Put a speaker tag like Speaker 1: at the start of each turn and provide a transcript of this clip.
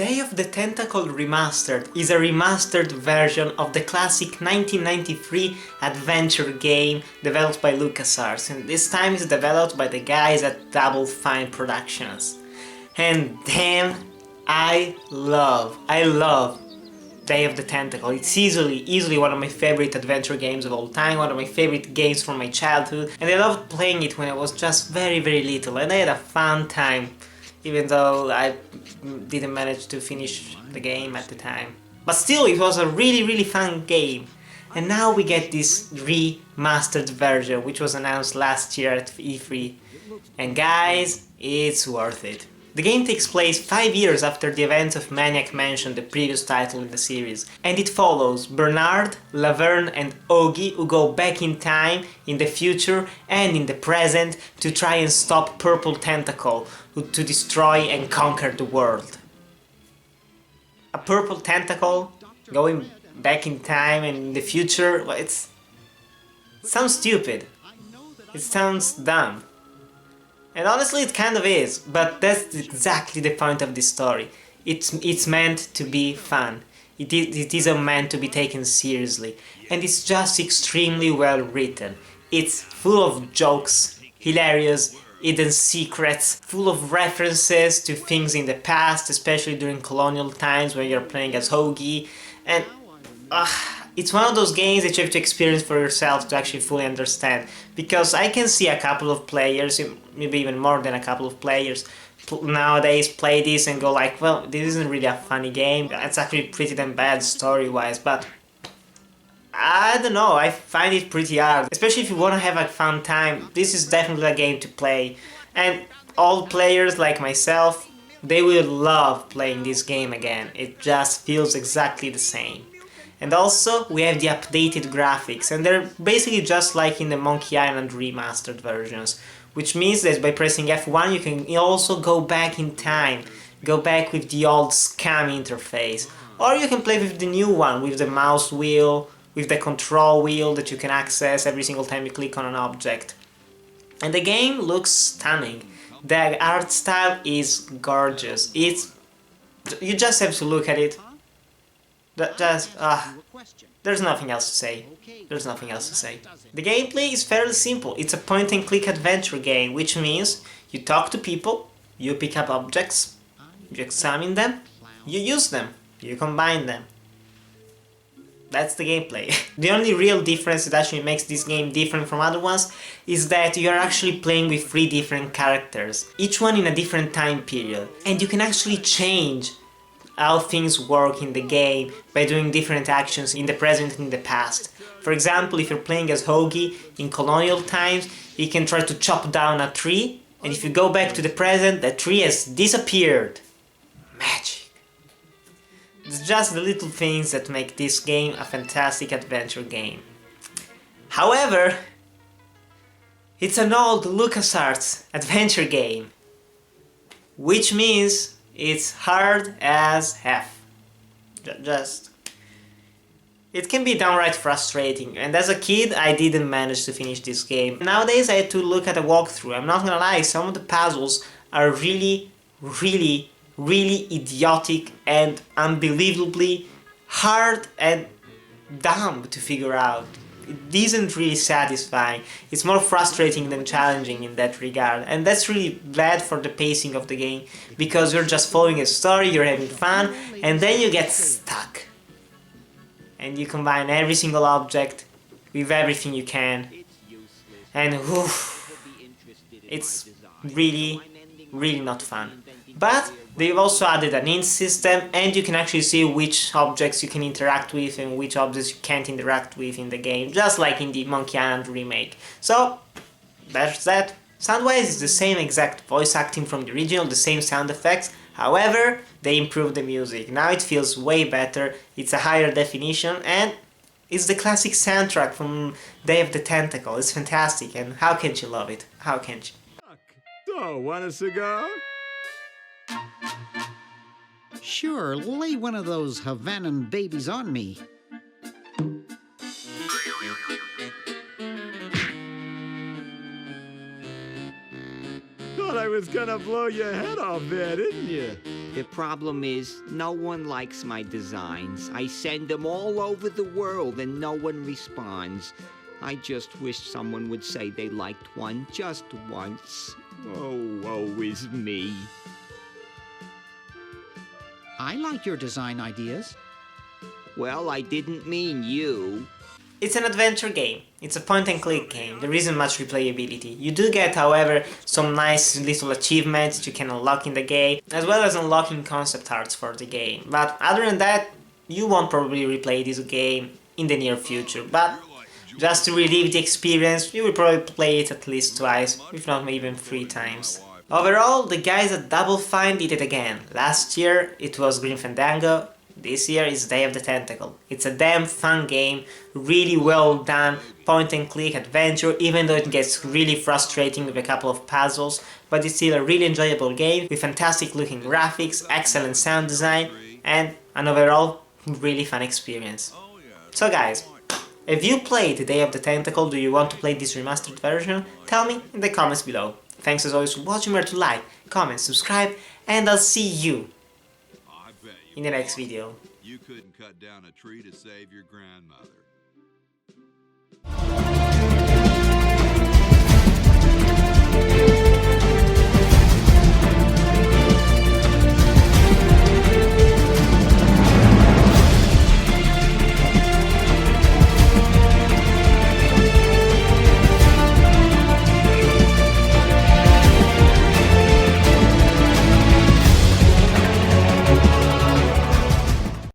Speaker 1: Day of the Tentacle Remastered is a remastered version of the classic 1993 adventure game developed by LucasArts, and this time it's developed by the guys at Double Fine Productions. And damn, I love Day of the Tentacle. It's easily one of my favorite adventure games of all time, one of my favorite games from my childhood, and I loved playing it when I was just very little, and I had a fun time, even though I didn't manage to finish the game at the time. But still, it was a really fun game. And now we get this remastered version, which was announced last year at E3. And guys, it's worth it. The game takes place 5 years after the events of Maniac Mansion, the previous title in the series, and it follows Bernard, Laverne and Augie, who go back in time, in the future and in the present, to try and stop Purple Tentacle, to destroy and conquer the world. A purple tentacle going back in time and in the future, well, it sounds stupid. It sounds dumb. And honestly it kind of is, but that's exactly the point of this story. It's meant to be fun. It isn't meant to be taken seriously. And it's just extremely well written. It's full of jokes, hilarious, hidden secrets, full of references to things in the past, especially during colonial times when you're playing as Augie. And it's one of those games that you have to experience for yourself to actually fully understand, because I can see a couple of players, maybe even more than a couple of players, nowadays play this and go like, well, this isn't really a funny game, it's actually pretty damn bad story-wise, but I don't know, I find it pretty hard, especially if you want to have a fun time. This is definitely a game to play, and old players like myself, they will love playing this game again. It just feels exactly the same. And also, we have the updated graphics, and they're basically just like in the Monkey Island remastered versions, which means that by pressing F1 you can also go back in time, go back with the old scam interface, or you can play with the new one, with the mouse wheel, with the control wheel that you can access every single time you click on an object. And the game looks stunning. The art style is gorgeous. You just have to look at it. There's nothing else to say. There's nothing else to say. The gameplay is fairly simple. It's a point-and-click adventure game, which means you talk to people, you pick up objects, you examine them, you use them, you combine them. That's the gameplay. The only real difference that actually makes this game different from other ones is that you are actually playing with 3 different characters, each one in a different time period, and you can actually change how things work in the game by doing different actions in the present and in the past. For example, if you're playing as Augie in colonial times, you can try to chop down a tree, and if you go back to the present, the tree has disappeared. Magic. It's just the little things that make this game a fantastic adventure game. However, it's an old LucasArts adventure game, which means it's hard as F. It can be downright frustrating, and as a kid I didn't manage to finish this game. Nowadays I had to look at a walkthrough. I'm not gonna lie, some of the puzzles are really idiotic and unbelievably hard and dumb to figure out. It isn't really satisfying. It's more frustrating than challenging in that regard, and that's really bad for the pacing of the game, because you're just following a story, you're having fun, and then you get stuck. And you combine every single object with everything you can, and it's really not fun. But they've also added an int system, and you can actually see which objects you can interact with and which objects you can't interact with in the game, just like in the Monkey Island remake. So, that's that. Sound-wise, it's the same exact voice acting from the original, the same sound effects, however, they improved the music. Now it feels way better, it's a higher definition, and it's the classic soundtrack from Day of the Tentacle. It's fantastic, and how can't you love it? How can't you?
Speaker 2: So, want a cigar?
Speaker 3: Sure, lay one of those Havanan babies on me.
Speaker 2: Thought I was gonna blow your head off there, didn't you?
Speaker 4: The problem is, no one likes my designs. I send them all over the world and no one responds. I just wish someone would say they liked one just once. Oh, woe is me.
Speaker 3: I like your design ideas.
Speaker 4: Well, I didn't mean you.
Speaker 1: It's an adventure game. It's a point-and-click game. There isn't much replayability. You do get, however, some nice little achievements you can unlock in the game, as well as unlocking concept arts for the game. But other than that, you won't probably replay this game in the near future. But just to relive the experience, you will probably play it at least twice, if not even 3 times. Overall, the guys at Double Fine did it again. Last year it was Grim Fandango. This year is Day of the Tentacle. It's a damn fun game, really well done, point and click adventure, even though it gets really frustrating with a couple of puzzles, but it's still a really enjoyable game with fantastic looking graphics, excellent sound design, and an overall really fun experience. So guys, if you played Day of the Tentacle, do you want to play this remastered version? Tell me in the comments below. Thanks as always for watching, remember to like, comment, subscribe, and I'll see you in the next video.
Speaker 2: You couldn't cut down a tree to save your grandmother.